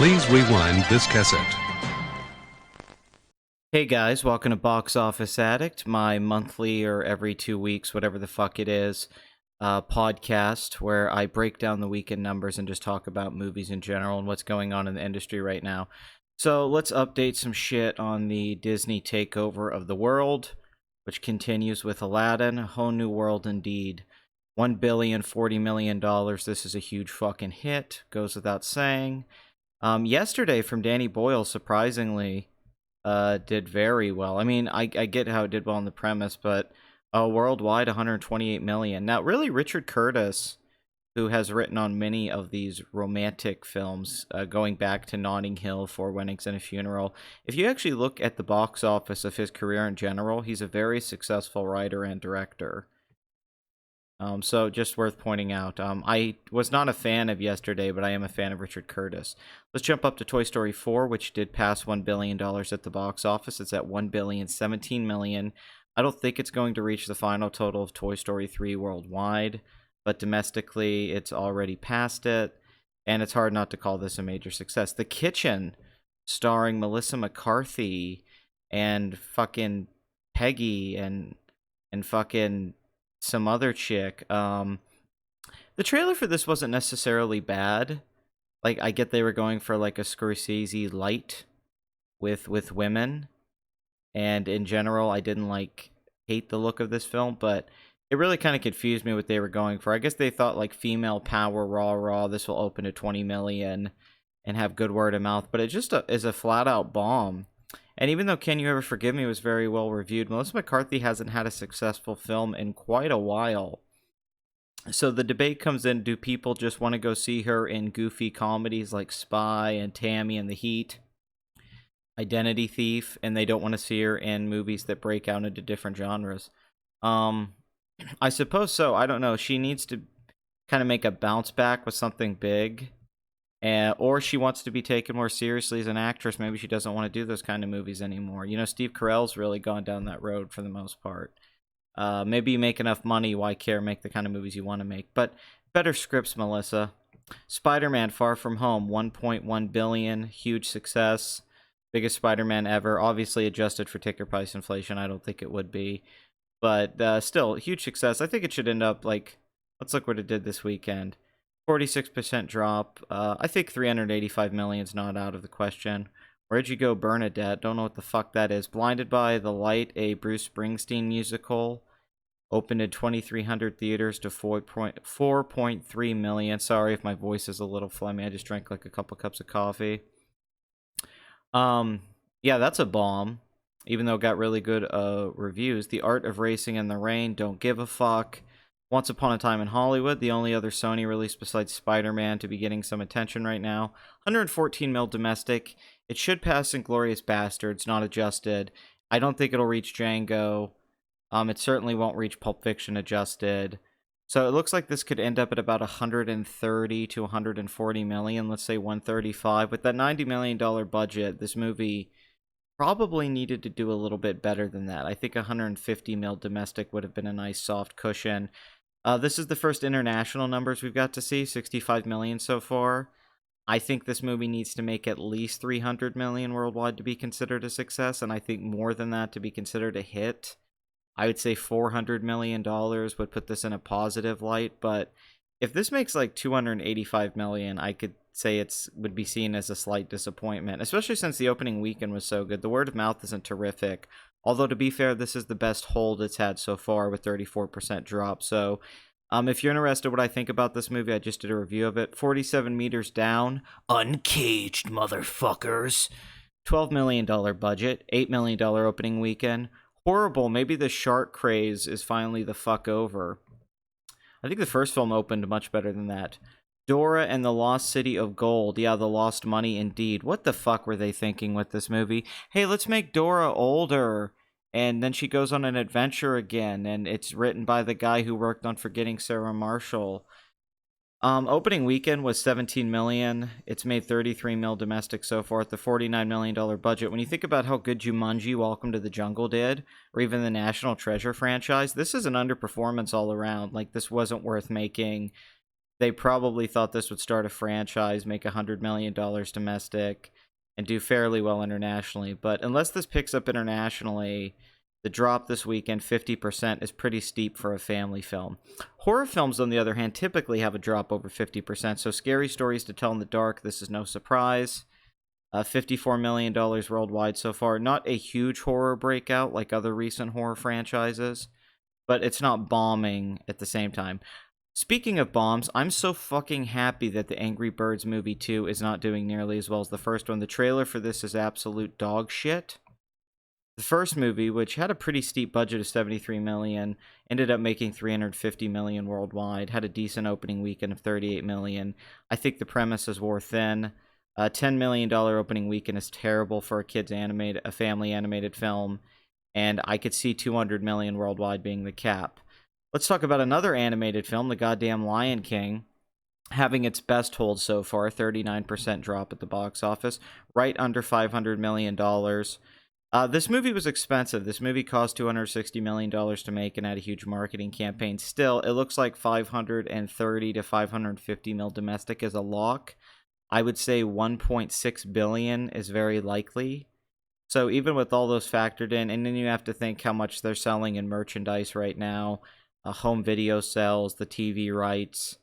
Please rewind this cassette. Hey guys, welcome to Box Office Addict, my monthly or every 2 weeks, whatever the fuck it is, podcast where I break down the weekend numbers and just talk about movies in general and what's going on in the industry right now. So let's update some shit on the Disney takeover of the world, which continues with Aladdin, a whole new world indeed. $1,040,000,000. This is a huge fucking hit, goes without saying. Yesterday from Danny Boyle, surprisingly, did very well. I mean, I get how it did well on the premise, but worldwide 128 million. Now, really, Richard Curtis, who has written on many of these romantic films, going back to Notting Hill, Four Weddings and a Funeral. If you actually look at the box office of his career in general, he's a very successful writer and director. So just worth pointing out. I was not a fan of Yesterday, but I am a fan of Richard Curtis. Let's jump up to Toy Story 4, which did pass $1 billion at the box office. It's at $1,017,000,000. I don't think it's going to reach the final total of Toy Story 3 worldwide, but domestically, it's already passed it, and it's hard not to call this a major success. The Kitchen, starring Melissa McCarthy and fucking Peggy and fucking some other chick. The trailer for this wasn't necessarily bad. Like, I get they were going for like a Scorsese light with women, and in general I didn't like hate the look of this film, but it really kind of confused me what they were going for. I guess they thought like female power, raw, this will open to 20 million and have good word of mouth, but it just is a flat out bomb. And even though Can You Ever Forgive Me was very well reviewed, Melissa McCarthy hasn't had a successful film in quite a while. So the debate comes in, do people just want to go see her in goofy comedies like Spy and Tammy and The Heat, Identity Thief, and they don't want to see her in movies that break out into different genres? I suppose so. I don't know. She needs to kind of make a bounce back with something big. Or she wants to be taken more seriously as an actress. Maybe she doesn't want to do those kind of movies anymore. You know, Steve Carell's really gone down that road for the most part. Maybe you make enough money, why care? Make the kind of movies you want to make. But better scripts, Melissa. Spider-Man Far From Home, 1.1 billion, huge success. Biggest Spider-Man ever. Obviously adjusted for ticket price inflation. I don't think it would be. But still, huge success. I think it should end up like, let's look what it did this weekend. 46% drop. I think 385 million is not out of the question. Where'd You Go, Bernadette? Don't know what the fuck that is. Blinded by the Light, a Bruce Springsteen musical, opened in 2,300 theaters to 4.3 million. Sorry if my voice is a little phlegmy. I just drank like a couple cups of coffee. Yeah, that's a bomb. Even though it got really good reviews. The Art of Racing in the Rain, don't give a fuck. Once Upon a Time in Hollywood, the only other Sony release besides Spider-Man to be getting some attention right now. 114 mil domestic. It should pass Inglourious Bastards, not adjusted. I don't think it'll reach Django. It certainly won't reach Pulp Fiction adjusted. So it looks like this could end up at about 130 to 140 million. Let's say 135. With that $90 million budget, this movie probably needed to do a little bit better than that. I think 150 mil domestic would have been a nice soft cushion. This is the first international numbers we've got to see, 65 million so far. I think this movie needs to make at least 300 million worldwide to be considered a success, and I think more than that to be considered a hit. I would say $400 million would put this in a positive light, but if this makes like 285 million, I could say it would be seen as a slight disappointment, especially since the opening weekend was so good. The word of mouth isn't terrific. Although, to be fair, this is the best hold it's had so far with 34% drop. So, if you're interested in what I think about this movie, I just did a review of it. 47 meters down. Uncaged, motherfuckers. $12 million budget. $8 million opening weekend. Horrible. Maybe the shark craze is finally the fuck over. I think the first film opened much better than that. Dora and the Lost City of Gold. Yeah, the lost money indeed. What the fuck were they thinking with this movie? Hey, let's make Dora older. And then she goes on an adventure again. And it's written by the guy who worked on Forgetting Sarah Marshall. Opening weekend was 17 million. It's made 33 mil domestic so far at the $49 million budget. When you think about how good Jumanji Welcome to the Jungle did, or even the National Treasure franchise, this is an underperformance all around. Like, this wasn't worth making They probably thought this would start a franchise, make $100 million domestic, and do fairly well internationally. But unless this picks up internationally, the drop this weekend, 50%, is pretty steep for a family film. Horror films, on the other hand, typically have a drop over 50%. So Scary Stories to Tell in the Dark, this is no surprise. $54 million worldwide so far. Not a huge horror breakout like other recent horror franchises, but it's not bombing at the same time. Speaking of bombs, I'm so fucking happy that the Angry Birds movie 2 is not doing nearly as well as the first one. The trailer for this is absolute dog shit. The first movie, which had a pretty steep budget of $73 million, ended up making $350 million worldwide, had a decent opening weekend of $38 million. I think the premise is wore thin. A $10 million opening weekend is terrible for a family animated film, and I could see $200 million worldwide being the cap. Let's talk about another animated film, The Goddamn Lion King, having its best hold so far, 39% drop at the box office, right under $500 million. This movie was expensive. This movie cost $260 million to make and had a huge marketing campaign. Still, it looks like 530 to 550 mil domestic is a lock. I would say 1.6 billion is very likely. So even with all those factored in, and then you have to think how much they're selling in merchandise right now, home video sales, the TV rights.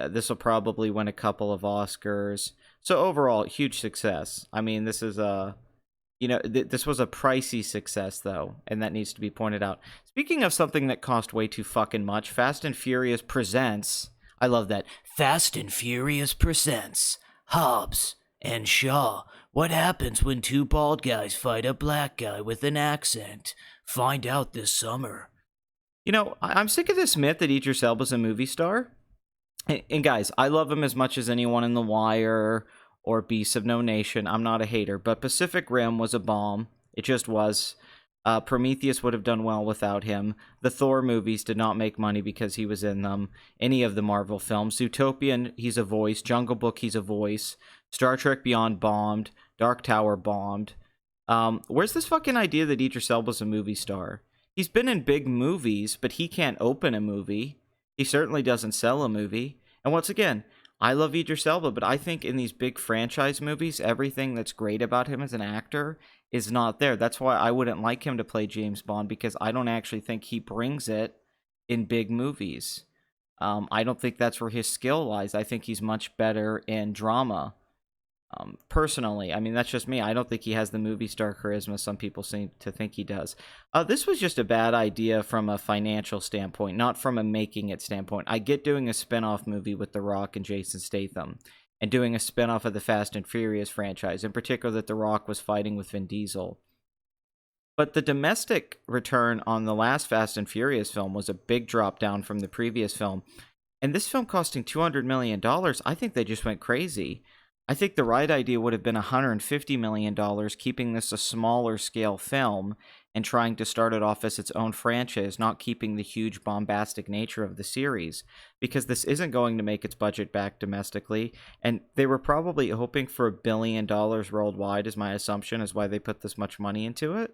This will probably win a couple of Oscars. So overall, huge success. I mean, this is this was a pricey success, though, and that needs to be pointed out. Speaking of something that cost way too fucking much, Fast and Furious presents. I love that. Fast and Furious presents Hobbs and Shaw. What happens when two bald guys fight a black guy with an accent? Find out this summer. You know, I'm sick of this myth that Idris Elba's a movie star. And guys, I love him as much as anyone in The Wire or Beasts of No Nation. I'm not a hater, but Pacific Rim was a bomb. It just was. Prometheus would have done well without him. The Thor movies did not make money because he was in them. Any of the Marvel films. Zootopia, he's a voice. Jungle Book, he's a voice. Star Trek Beyond bombed. Dark Tower bombed. Where's this fucking idea that Idris Elba's a movie star? He's been in big movies, but he can't open a movie. He certainly doesn't sell a movie. And once again, I love Idris Elba, but I think in these big franchise movies, everything that's great about him as an actor is not there. That's why I wouldn't like him to play James Bond, because I don't actually think he brings it in big movies. I don't think that's where his skill lies. I think he's much better in drama. Personally, I mean, that's just me. I don't think he has the movie star charisma some people seem to think he does. This was just a bad idea from a financial standpoint, not from a making it standpoint. I get doing a spin-off movie with The Rock and Jason Statham, and doing a spin-off of the Fast and Furious franchise, in particular that The Rock was fighting with Vin Diesel. But the domestic return on the last Fast and Furious film was a big drop down from the previous film. And this film costing $200 million, I think they just went crazy. I think the right idea would have been $150 million, keeping this a smaller scale film and trying to start it off as its own franchise, not keeping the huge bombastic nature of the series, because this isn't going to make its budget back domestically, and they were probably hoping for $1 billion worldwide, is my assumption, is why they put this much money into it.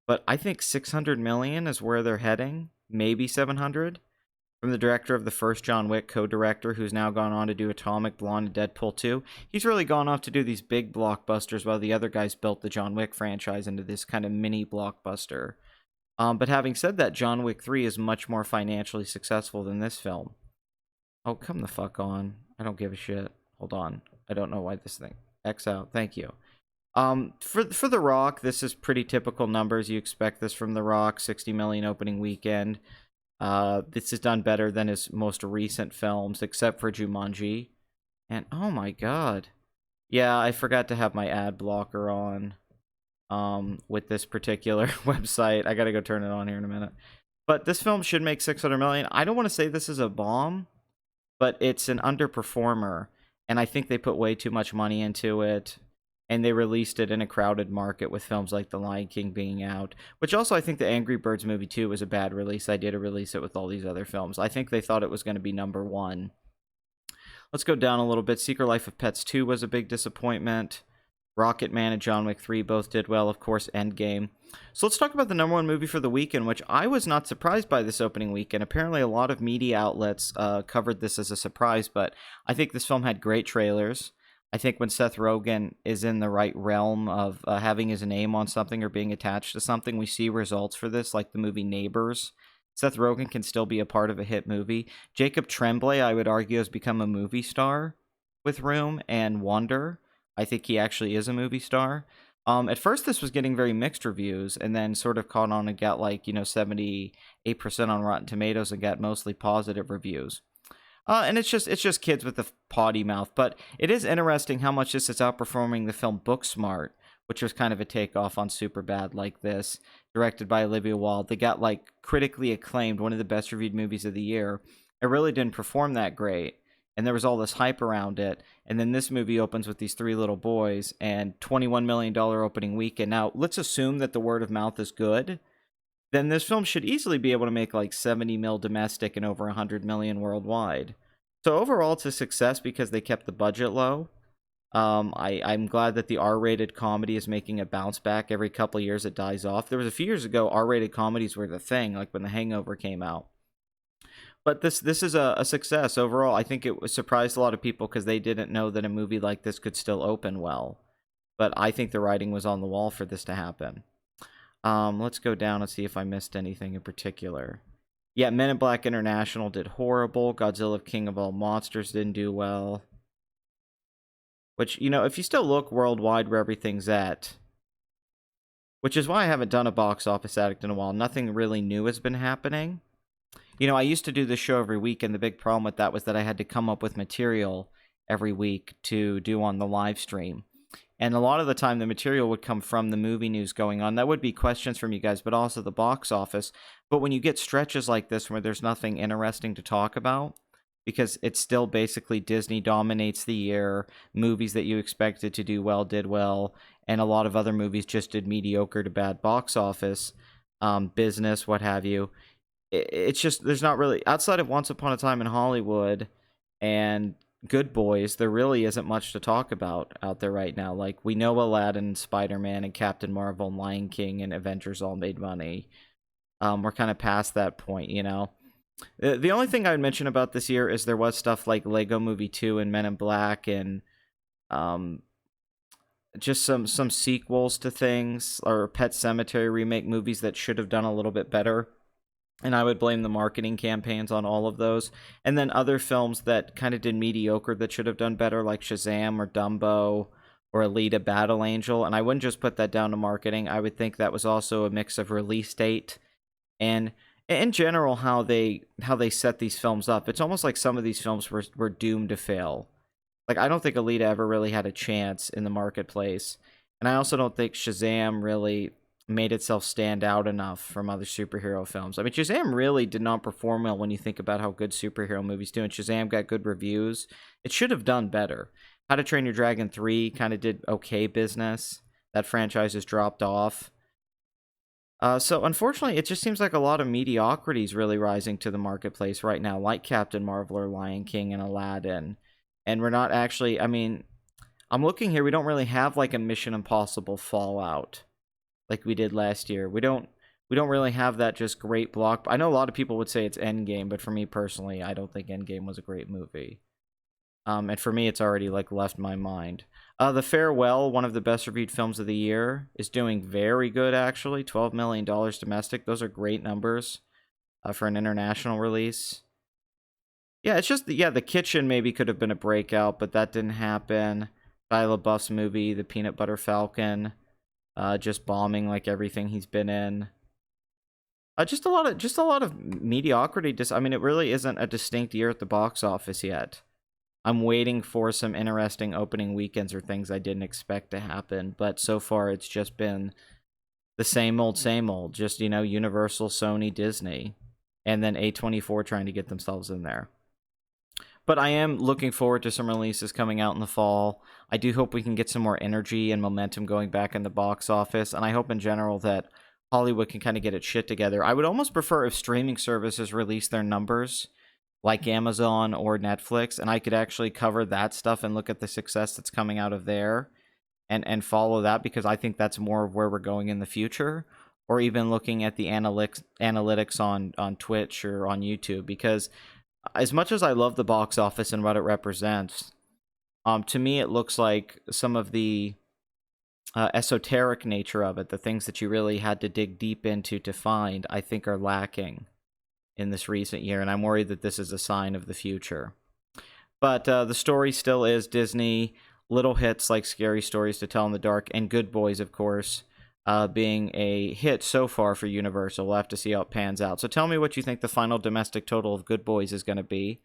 But I think $600 million is where they're heading, maybe $700. From the director of the first John Wick, co-director, who's now gone on to do Atomic Blonde and Deadpool 2. He's really gone off to do these big blockbusters while the other guys built the John Wick franchise into this kind of mini blockbuster. But having said that, John Wick 3 is much more financially successful than this film. Oh, come the fuck on. I don't give a shit. Hold on. I don't know why this thing. X out. Thank you. For The Rock, this is pretty typical numbers. You expect this from The Rock. 60 million opening weekend. This is done better than his most recent films, except for Jumanji. And oh my god. Yeah, I forgot to have my ad blocker on with this particular website. I gotta go turn it on here in a minute. But this film should make 600 million. I don't want to say this is a bomb, but it's an underperformer, and I think they put way too much money into it. And they released it in a crowded market with films like The Lion King being out. Which also, I think the Angry Birds movie 2 was a bad release. I did release it with all these other films. I think they thought it was going to be number one. Let's go down a little bit. Secret Life of Pets 2 was a big disappointment. Rocket Man and John Wick 3 both did well. Of course, Endgame. So let's talk about the number one movie for the weekend, which I was not surprised by this opening weekend. Apparently, a lot of media outlets covered this as a surprise, but I think this film had great trailers. I think when Seth Rogen is in the right realm of having his name on something or being attached to something, we see results for this, like the movie Neighbors. Seth Rogen can still be a part of a hit movie. Jacob Tremblay, I would argue, has become a movie star with Room and Wonder. I think he actually is a movie star. At first, this was getting very mixed reviews, and then sort of caught on and got 78% on Rotten Tomatoes and got mostly positive reviews. And it's just kids with a potty mouth, but it is interesting how much this is outperforming the film Booksmart, which was kind of a takeoff on Superbad like this, directed by Olivia Wilde. They got critically acclaimed, one of the best reviewed movies of the year. It really didn't perform that great, and there was all this hype around it. And then this movie opens with these three little boys and $21 million opening weekend. Now, let's assume that the word of mouth is good. Then this film should easily be able to make 70 mil domestic and over 100 million worldwide. So overall, it's a success because they kept the budget low. I'm glad that the R-rated comedy is making a bounce back. Every couple of years it dies off. There was a few years ago, R-rated comedies were the thing, like when The Hangover came out. But this is a success overall. I think it surprised a lot of people because they didn't know that a movie like this could still open well. But I think the writing was on the wall for this to happen. Let's go down and see if I missed anything in particular. Yeah, Men in Black International did horrible. Godzilla King of All Monsters didn't do well. Which, if you still look worldwide where everything's at, which is why I haven't done a box office addict in a while, nothing really new has been happening. I used to do this show every week, and the big problem with that was that I had to come up with material every week to do on the live stream. And a lot of the time, the material would come from the movie news going on. That would be questions from you guys, but also the box office. But when you get stretches like this where there's nothing interesting to talk about, because it's still basically Disney dominates the year, movies that you expected to do well did well, and a lot of other movies just did mediocre to bad box office, business, what have you. It's just, there's not really, outside of Once Upon a Time in Hollywood and Good Boys, there really isn't much to talk about out there right now. We know Aladdin, Spider-Man, and Captain Marvel, and Lion King, and Avengers all made money. We're kind of past that point, The only thing I would mention about this year is there was stuff like Lego Movie 2 and Men in Black, and just some sequels to things, or Pet Sematary remake movies that should have done a little bit better. And I would blame the marketing campaigns on all of those. And then other films that kind of did mediocre that should have done better, like Shazam or Dumbo or Alita Battle Angel. And I wouldn't just put that down to marketing. I would think that was also a mix of release date and in general how they set these films up. It's almost like some of these films were doomed to fail. I don't think Alita ever really had a chance in the marketplace. And I also don't think Shazam really made itself stand out enough from other superhero films. I mean, Shazam really did not perform well when you think about how good superhero movies do, and Shazam got good reviews. It should have done better. How to Train Your Dragon 3 kind of did okay business. That franchise has dropped off. So unfortunately, it just seems like a lot of mediocrity is really rising to the marketplace right now, like Captain Marvel or Lion King and Aladdin. And we're not actually, I mean, I'm looking here, we don't really have a Mission Impossible Fallout like we did last year. We don't really have that just great block. I know a lot of people would say it's Endgame, but for me personally, I don't think Endgame was a great movie. And for me, it's already left my mind. The Farewell, one of the best reviewed films of the year, is doing very good actually. $12 million domestic. Those are great numbers for an international release. Yeah, it's just The Kitchen maybe could have been a breakout, but that didn't happen. Shia LaBeouf's movie, The Peanut Butter Falcon. Just bombing like everything he's been in. Just a lot of mediocrity. I mean, it really isn't a distinct year at the box office yet. I'm waiting for some interesting opening weekends or things I didn't expect to happen, but so far it's just been the same old, same old. Just, Universal, Sony, Disney, and then A24 trying to get themselves in there. But I am looking forward to some releases coming out in the fall. I do hope we can get some more energy and momentum going back in the box office. And I hope in general that Hollywood can kind of get its shit together. I would almost prefer if streaming services release their numbers like Amazon or Netflix, and I could actually cover that stuff and look at the success that's coming out of there. and follow that, because I think that's more of where we're going in the future, or even looking at the analytics on Twitch or on YouTube, because as much as I love the box office and what it represents, to me it looks like some of the esoteric nature of it, the things that you really had to dig deep into to find, I think are lacking in this recent year, and I'm worried that this is a sign of the future. But the story still is Disney, little hits like Scary Stories to Tell in the Dark and Good Boys, of course, being a hit so far for Universal. We'll have to see how it pans out. So tell me what you think the final domestic total of Good Boys is going to be.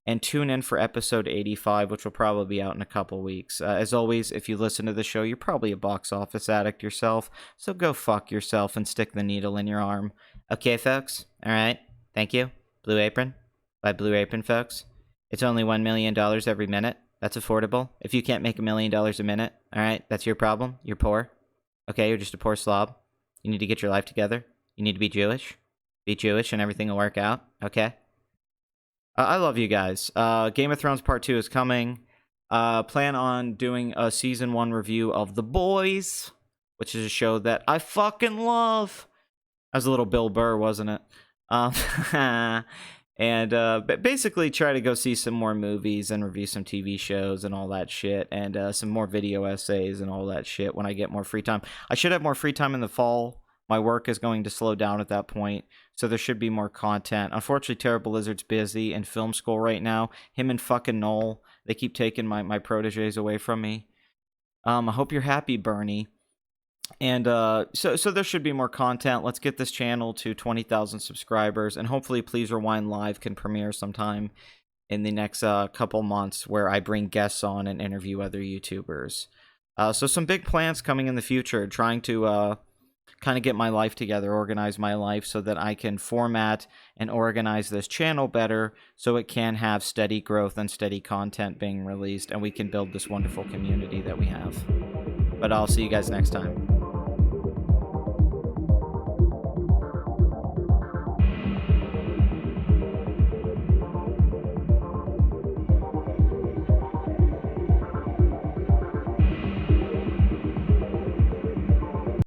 And tune in for episode 85, which will probably be out in a couple weeks. As always, if you listen to the show, you're probably a box office addict yourself, so go fuck yourself and stick the needle in your arm. Okay, folks? All right. Thank you. Blue Apron. By Blue Apron, folks. It's only $1 million every minute. That's affordable. If you can't make $1 million a minute, all right, that's your problem. You're poor. Okay, you're just a poor slob. You need to get your life together. You need to be Jewish. Be Jewish and everything will work out. Okay? I love you guys. Game of Thrones Part 2 is coming. Plan on doing a Season 1 review of The Boys, which is a show that I fucking love. That was a little Bill Burr, wasn't it? And basically try to go see some more movies and review some TV shows and all that shit, and some more video essays and all that shit when I get more free time. I should have more free time in the fall. My work is going to slow down at that point, so there should be more content. Unfortunately, Terrible Lizard's busy in film school right now. Him and fucking Noel, they keep taking my proteges away from me. I hope you're happy, Bernie. And so there should be more content. Let's get this channel to 20,000 subscribers, and hopefully Please Rewind Live can premiere sometime in the next couple months, where I bring guests on and interview other YouTubers. So some big plans coming in the future, trying to kind of get my life together, organize my life so that I can format and organize this channel better so it can have steady growth and steady content being released, and we can build this wonderful community that we have. But I'll see you guys next time.